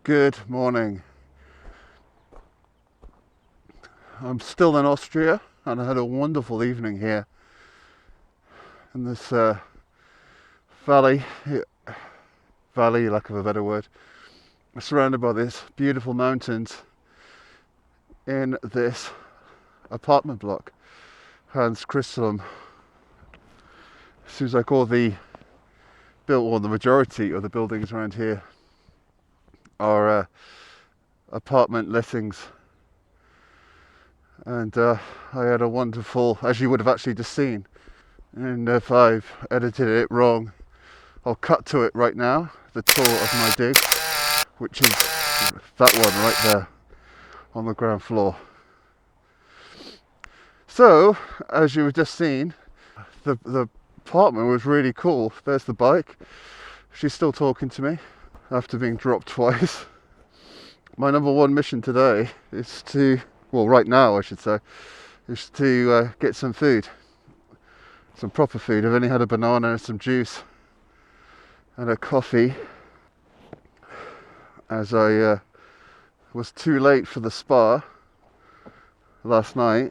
Good morning. I'm still in Austria and I had a wonderful evening here in this valley, lack of a better word, surrounded by these beautiful mountains in this apartment block, Hans Christelum. Seems like the majority of the buildings around here are apartment lettings. And I had a wonderful, as you would have actually just seen, and if I've edited it wrong, I'll cut to it right now, the tour of my dig, which is that one right there on the ground floor. So, as you've just seen, the apartment was really cool. There's the bike. She's still talking to me after being dropped twice. My number one mission today is to, well, right now I should say, is to get some food. Some proper food. I've only had a banana and some juice and a coffee, as I was too late for the spa last night.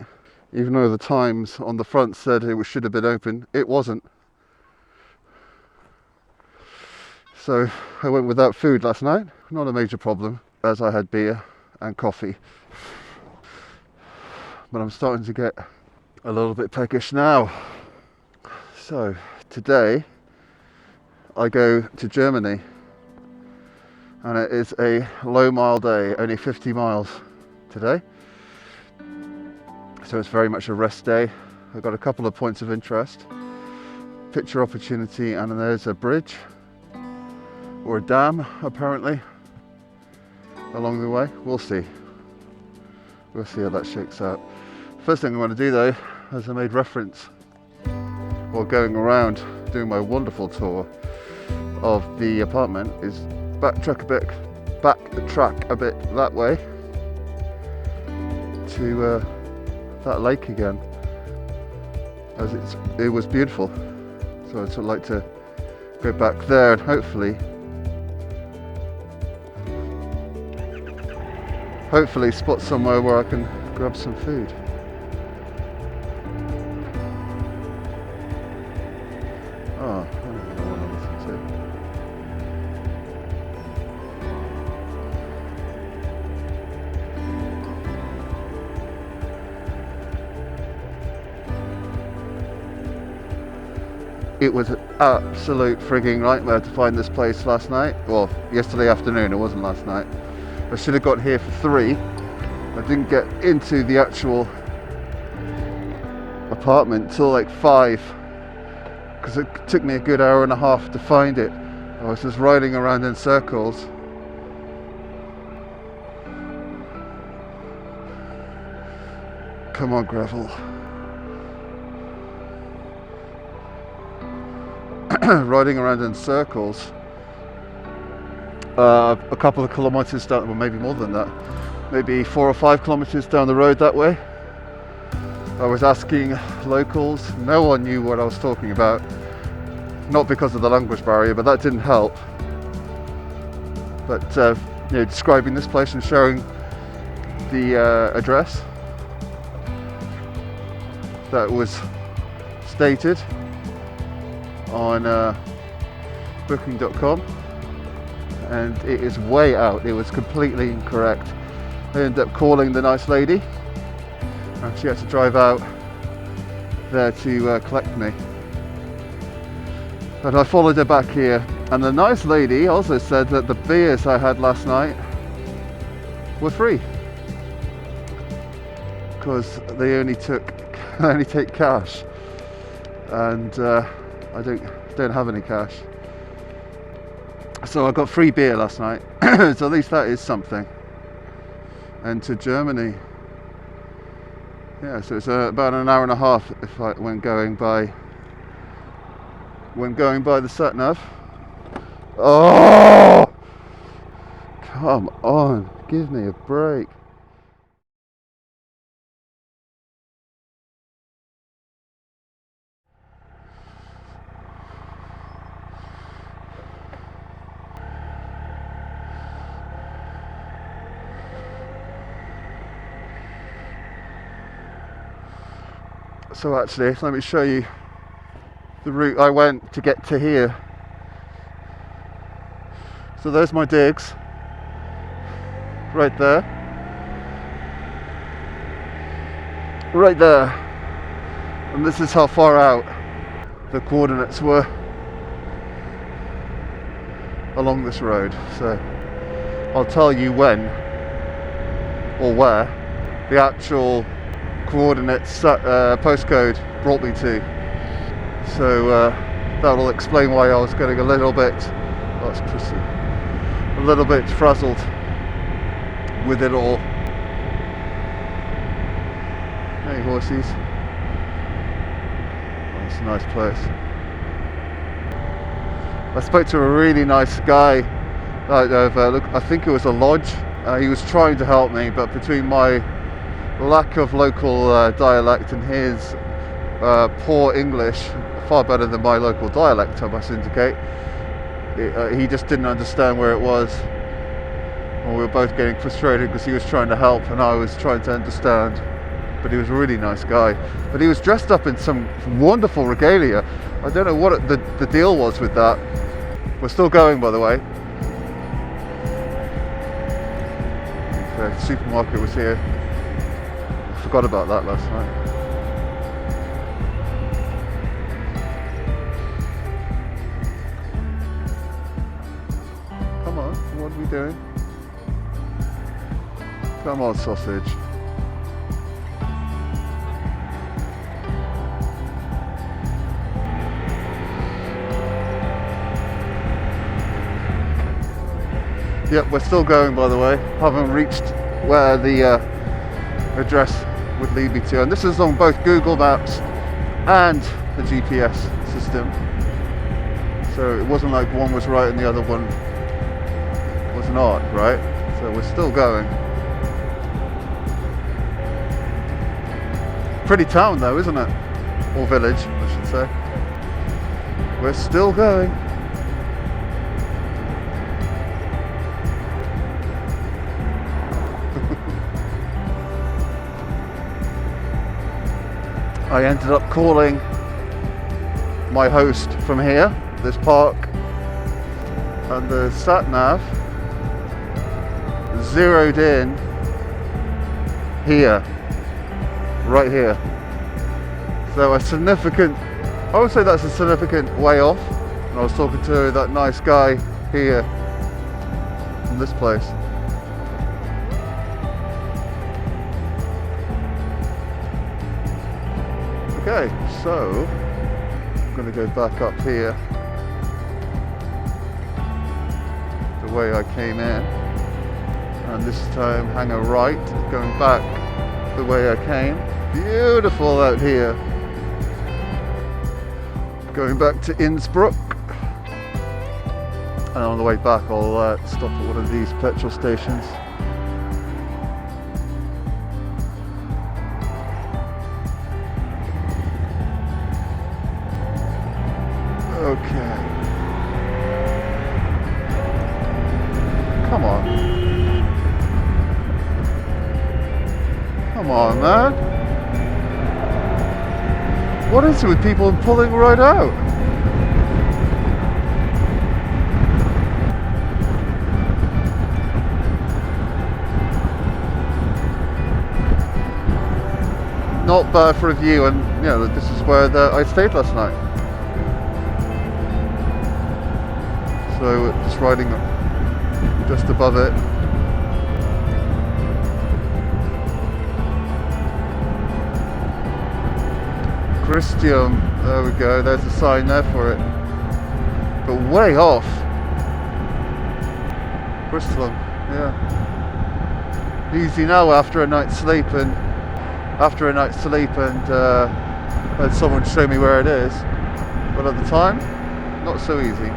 Even though the Times on the front said it should have been open, it wasn't. So I went without food last night. Not a major problem, as I had beer and coffee. But I'm starting to get a little bit peckish now. So today I go to Germany, and it is a low mile day, only 50 miles today. So it's very much a rest day. I've got a couple of points of interest, picture opportunity, and then there's a bridge or a dam apparently along the way. We'll see how that shakes out. First thing I want to do though, as I made reference while going around doing my wonderful tour of the apartment, is backtrack a bit that way to that lake again, as it was beautiful. So I'd sort of like to go back there and hopefully spot somewhere where I can grab some food. Oh, I don't know what I listen to. It was an absolute frigging nightmare to find this place last night. Well, yesterday afternoon, it wasn't last night. I should have got here for 3. I didn't get into the actual apartment till like 5, because it took me a good hour and a half to find it. I was just riding around in circles. Come on, gravel. Riding around in circles a couple of kilometers down, well, maybe more than that, maybe 4 or 5 kilometers down the road that way. I was asking locals. No one knew what I was talking about, not because of the language barrier, but that didn't help. But describing this place and showing the address that was stated on booking.com, and it is way out. It was completely incorrect. I ended up calling the nice lady, and she had to drive out there to collect me. And I followed her back here, and the nice lady also said that the beers I had last night were free, because they only take cash, and I don't have any cash. So I got free beer last night. So at least that is something. And to Germany, yeah, so it's about an hour and a half when going by the sat nav. Oh, come on, give me a break. So actually, let me show you the route I went to get to here. So there's my digs, right there, and this is how far out the coordinates were along this road. So I'll tell you when or where the actual coordinates postcode brought me to. So that'll explain why I was getting a little bit, oh, it's prissy, a little bit frazzled with it all. Hey horsies. Oh, it's a nice place. I spoke to a really nice guy over, I think it was a lodge. He was trying to help me, but between my lack of local dialect and his poor English, far better than my local dialect, I must indicate, he just didn't understand where it was. And we were both getting frustrated because he was trying to help and I was trying to understand. But he was a really nice guy. But he was dressed up in some wonderful regalia. I don't know what the deal was with that. We're still going, by the way. The supermarket was here. I forgot about that last night. Come on, what are we doing? Come on, sausage. Yep, we're still going, by the way. Haven't reached where the address would lead me to. And this is on both Google Maps and the GPS system. So it wasn't like one was right and the other one was not, right? So we're still going. Pretty town though, isn't it? Or village, I should say. We're still going. I ended up calling my host from here, this park, and the sat nav zeroed in here, right here. So a significant, I would say that's a significant way off. And I was talking to that nice guy here from this place. Okay, so I'm going to go back up here the way I came in, and this time hang a right, going back the way I came. Beautiful out here. Going back to Innsbruck, and on the way back I'll stop at one of these petrol stations. Okay. Come on. Come on, man. What is it with people pulling right out? Not bad for a view, and you know, this is where I stayed last night. So just riding just above it. Christian, there we go, there's a sign there for it. But way off. Bristol, yeah. Easy now after a night's sleep and had someone show me where it is. But at the time, not so easy.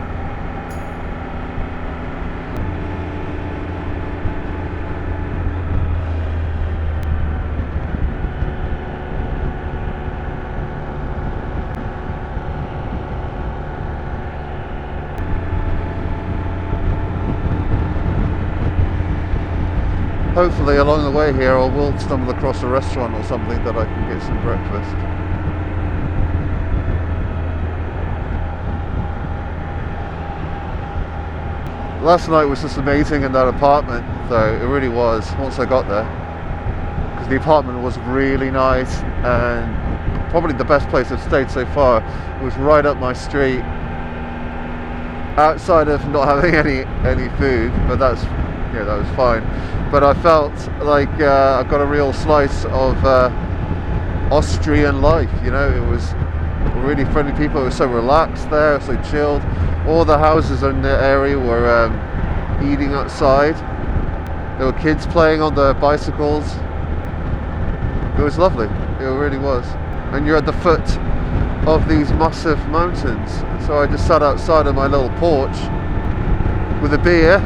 Hopefully along the way here I will stumble across a restaurant or something that I can get some breakfast. last night was just amazing in that apartment, though. It really was, once I got there. Because the apartment was really nice, and probably the best place I've stayed so far. It was right up my street. Outside of not having any food, but that was fine. But I felt like I got a real slice of Austrian life. You know, it was really friendly people. It was so relaxed there, so chilled. All the houses in the area were eating outside. There were kids playing on their bicycles. It was lovely. It really was. And you're at the foot of these massive mountains. So I just sat outside on my little porch with a beer.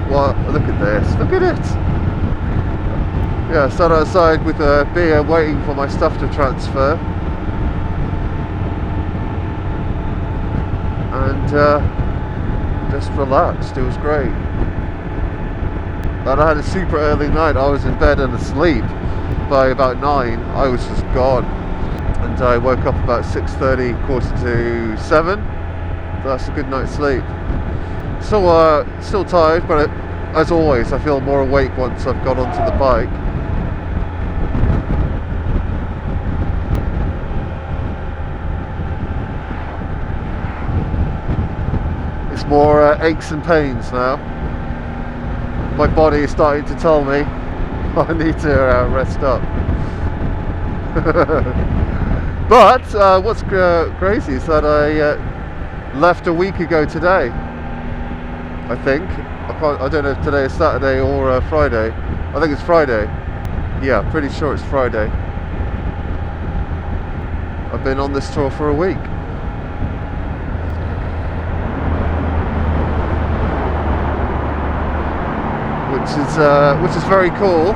Well, look at this. Look at it. Yeah, I sat outside with a beer waiting for my stuff to transfer. And just relaxed. It was great. And I had a super early night. I was in bed and asleep. By about 9, I was just gone. And I woke up about 6:30, 6:45. So that's a good night's sleep. Still tired, but as always, I feel more awake once I've got onto the bike. It's more aches and pains now. My body is starting to tell me I need to rest up. But what's crazy is that I left a week ago today. I think I don't know if today is Saturday or Friday. I think it's Friday. Yeah, pretty sure it's Friday. I've been on this tour for a week. Which is very cool,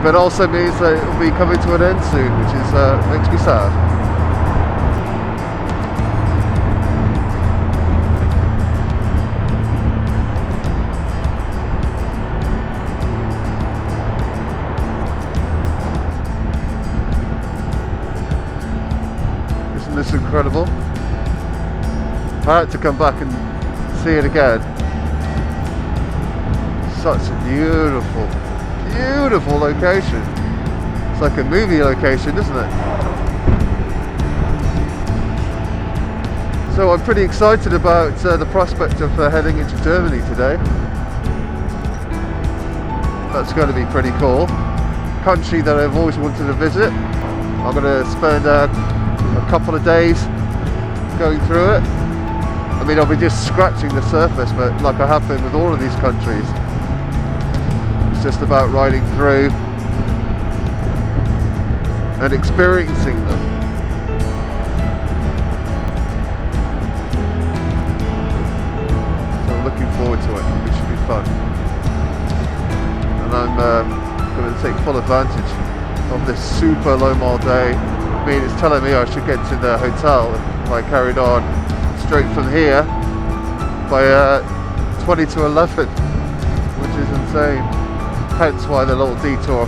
but also means that it will be coming to an end soon, which is makes me sad. Isn't this incredible? I had to come back and see it again. Such a beautiful, beautiful location. It's like a movie location, isn't it? So I'm pretty excited about the prospect of heading into Germany today. That's going to be pretty cool. Country that I've always wanted to visit. I'm going to spend a couple of days going through it. I mean, I'll be just scratching the surface, but like I have been with all of these countries, just about riding through and experiencing them. So I'm looking forward to it. It should be fun. And I'm going to take full advantage of this super low mile day. I mean, it's telling me I should get to the hotel if I carried on straight from here by 20 to 11, which is insane. Hence why the little detour.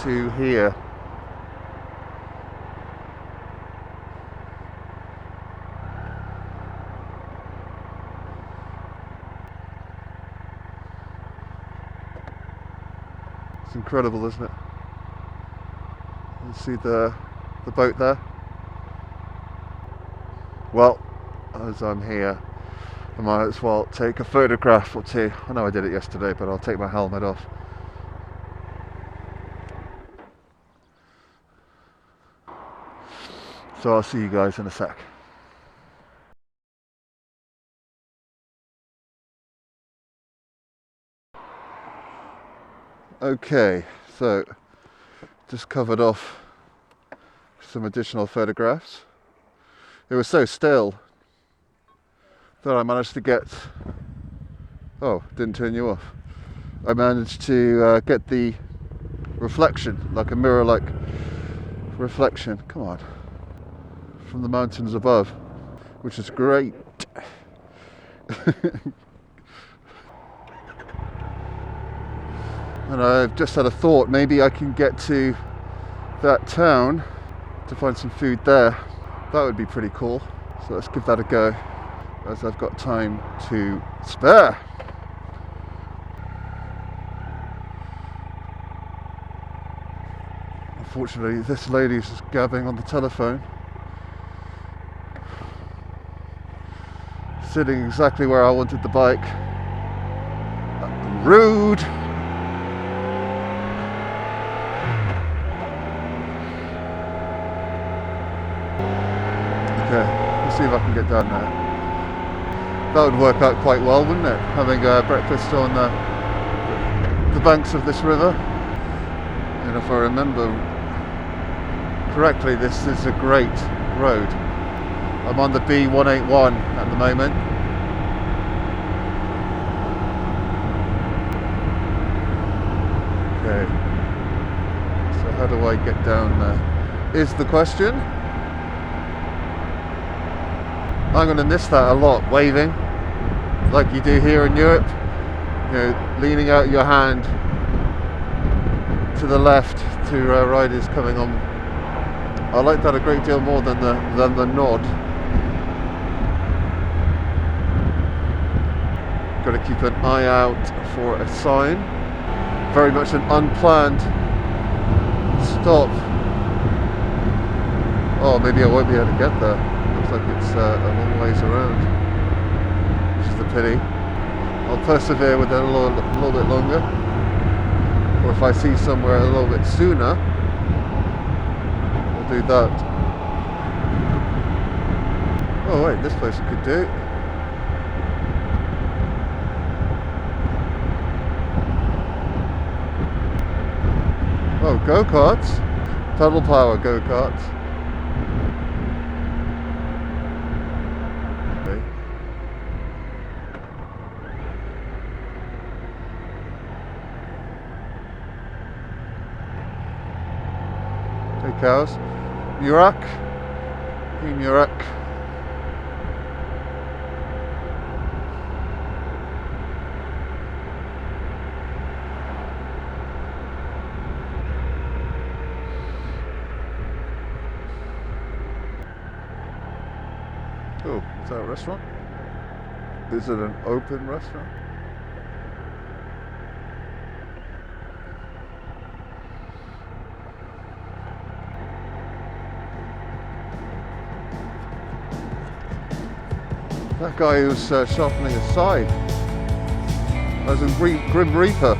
To here. It's incredible, isn't it? You see the boat there? Well, as I'm here, I might as well take a photograph or two. I know I did it yesterday, but I'll take my helmet off. So I'll see you guys in a sec. Okay, so just covered off some additional photographs. It was so still that I managed to get, oh, didn't turn you off. I managed to get the reflection, like a mirror-like reflection, come on, from the mountains above, which is great. And I've just had a thought, maybe I can get to that town to find some food there. That would be pretty cool. So let's give that a go, as I've got time to spare. Unfortunately, this lady's just gabbing on the telephone, sitting exactly where I wanted the bike. Rude! Okay, let's see if I can get down there. That would work out quite well, wouldn't it? Having breakfast on the banks of this river. And if I remember correctly, this is a great road. I'm on the B181 at the moment. Okay, so how do I get down there is the question. I'm going to miss that a lot, waving like you do here in Europe, you know, leaning out your hand to the left to riders coming on. I like that a great deal more than the nod. Got to keep an eye out for a sign. Very much an unplanned stop. Oh, maybe I won't be able to get there. Looks like it's a long ways around, which is a pity. I'll persevere with it a little bit longer, or if I see somewhere a little bit sooner, I'll do that. Oh wait, this place I could do. Oh, go-karts, pedal power go-karts. Cows. Murak. Hey, Murak. Oh, is that a restaurant? Is it an open restaurant? That guy who's sharpening a scythe as a Grim Reaper.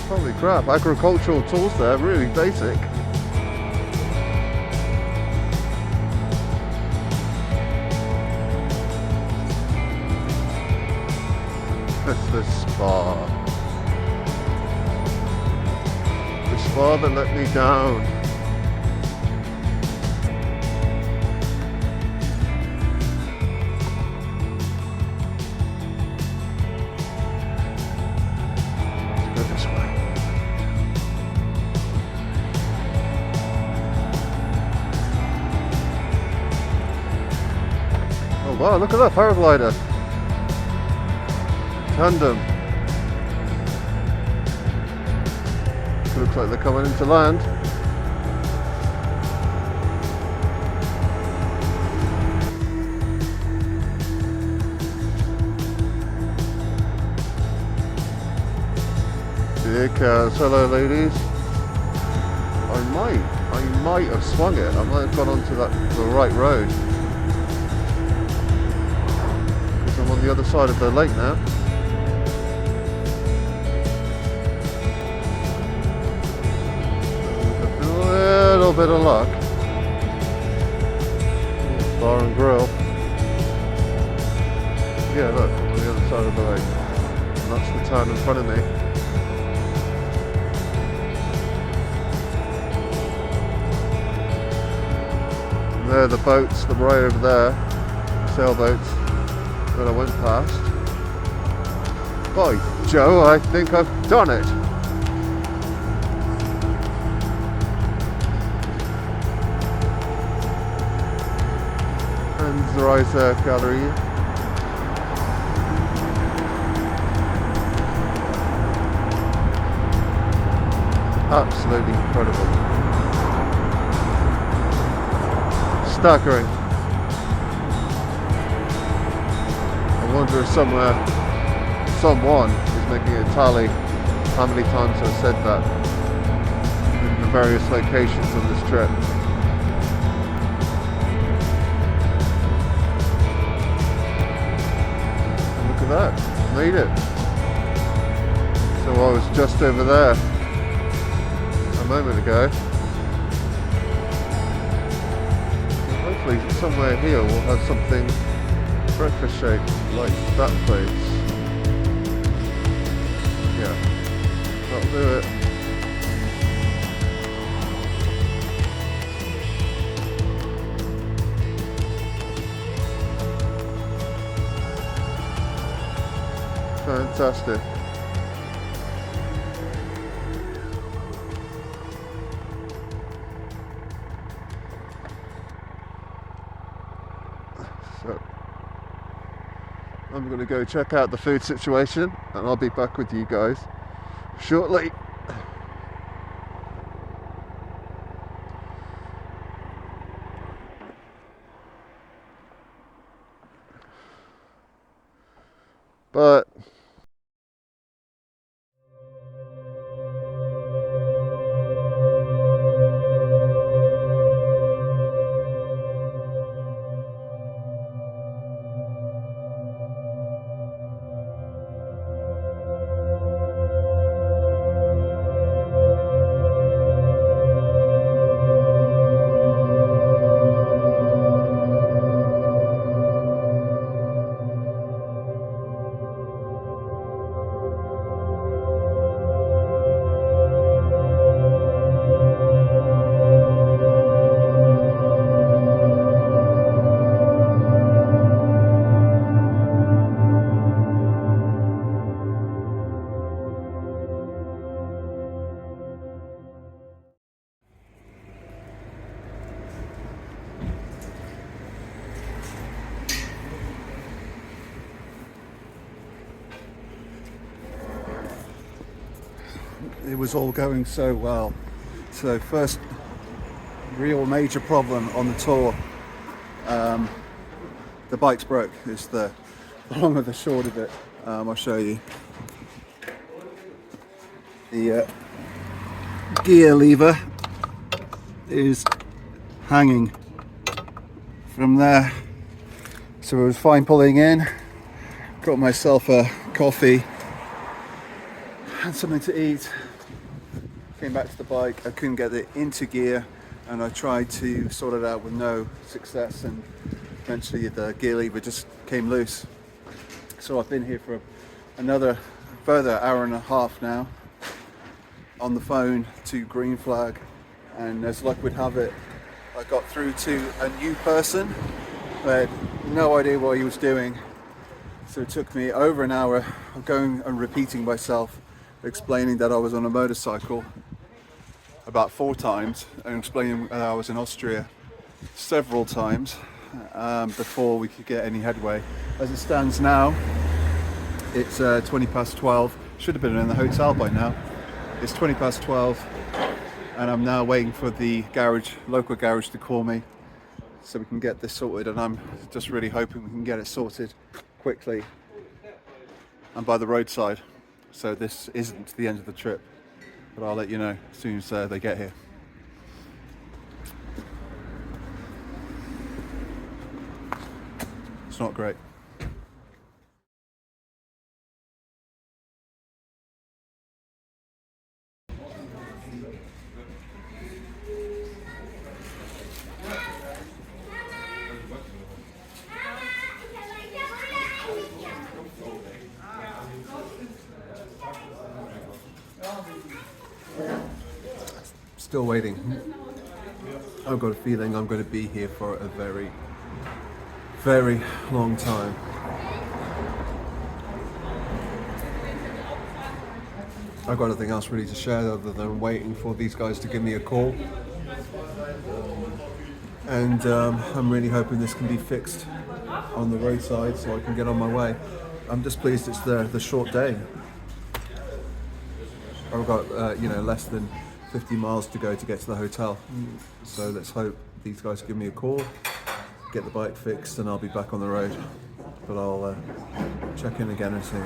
Holy crap, agricultural tools there, really basic. That's the spa. The spa that let me down. Wow, look at that paraglider. Tandem. Looks like they're coming into land. Big cows. Hello, ladies. I might have swung it. I might have gone onto the right road. I'm on the other side of the lake now. With a little bit of luck. Bar and grill. Yeah, look, I'm on the other side of the lake. And that's the town in front of me. And there are the boats that were right over there, sailboats that I went past. By Joe, I think I've done it. And the Reiser Gallery. Absolutely incredible. staggering. I wonder if someone is making a tally how many times I said that in the various locations on this trip. And look at that, made it. So I was just over there a moment ago. And hopefully somewhere here we'll have something breakfast shaped like that place. Yeah, that'll do it. Fantastic. So I'm going to go check out the food situation and I'll be back with you guys shortly. But it was all going so well. So first real major problem on the tour, the bike's broke is the long of the short of it. I'll show you. The gear lever is hanging from there, so it was fine pulling in. Got myself a coffee and something to eat. Came back to the bike, I couldn't get it into gear and I tried to sort it out with no success, and eventually the gear lever just came loose. So I've been here for another further hour and a half now on the phone to Green Flag, and as luck would have it, I got through to a new person who had no idea what he was doing. So it took me over an hour of going and repeating myself, explaining that I was on a motorcycle about 4 times and explaining that I was in Austria several times before we could get any headway. As it stands now, it's 20 past 12. Should have been in the hotel by now. It's 20 past 12 and I'm now waiting for the local garage to call me so we can get this sorted, and I'm just really hoping we can get it sorted quickly and by the roadside. So this isn't the end of the trip, but I'll let you know as soon as they get here. It's not great. Still waiting. I've got a feeling I'm going to be here for a very, very long time. I've got nothing else really to share other than waiting for these guys to give me a call. And I'm really hoping this can be fixed on the roadside so I can get on my way. I'm just pleased it's the short day. I've got less than 50 miles to go to get to the hotel. So let's hope these guys give me a call get the bike fixed, and I'll be back on the road. But I'll check in again and see.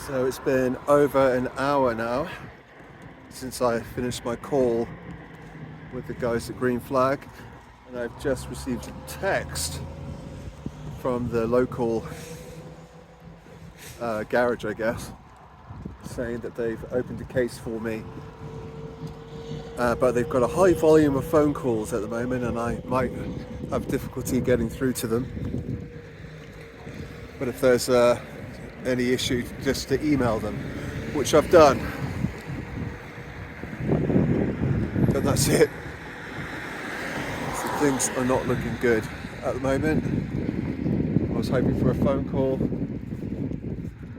So it's been over an hour now since I finished my call with the guys at Green Flag, and I've just received a text from the local garage, I guess, saying that they've opened a case for me, but they've got a high volume of phone calls at the moment, and I might have difficulty getting through to them. But if there's any issue, just to email them, which I've done. And that's it. So things are not looking good at the moment. I was hoping for a phone call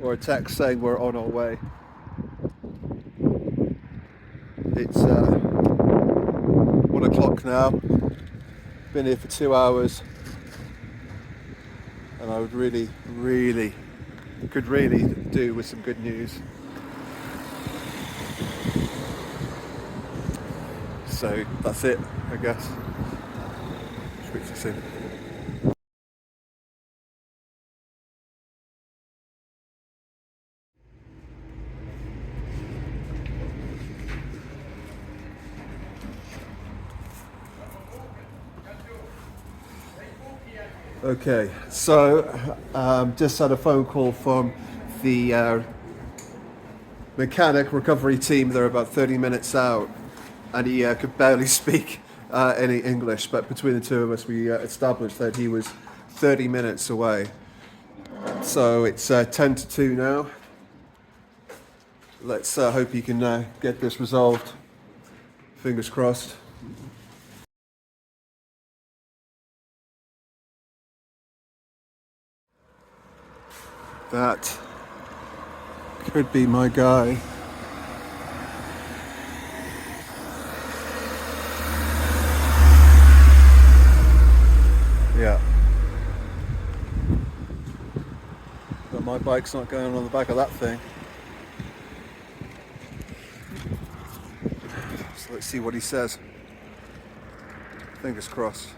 or a text saying we're on our way. It's 1 o'clock now. Been here for 2 hours, and I would could really do with some good news. So that's it, I guess. Speak to you soon. Okay, so just had a phone call from the mechanic recovery team. They're about 30 minutes out, and he could barely speak any English, but between the two of us we established that he was 30 minutes away. So it's 10 to 2 now. Let's hope he can get this resolved. Fingers crossed. That could be my guy. Yeah. But my bike's not going on the back of that thing. So let's see what he says. Fingers crossed.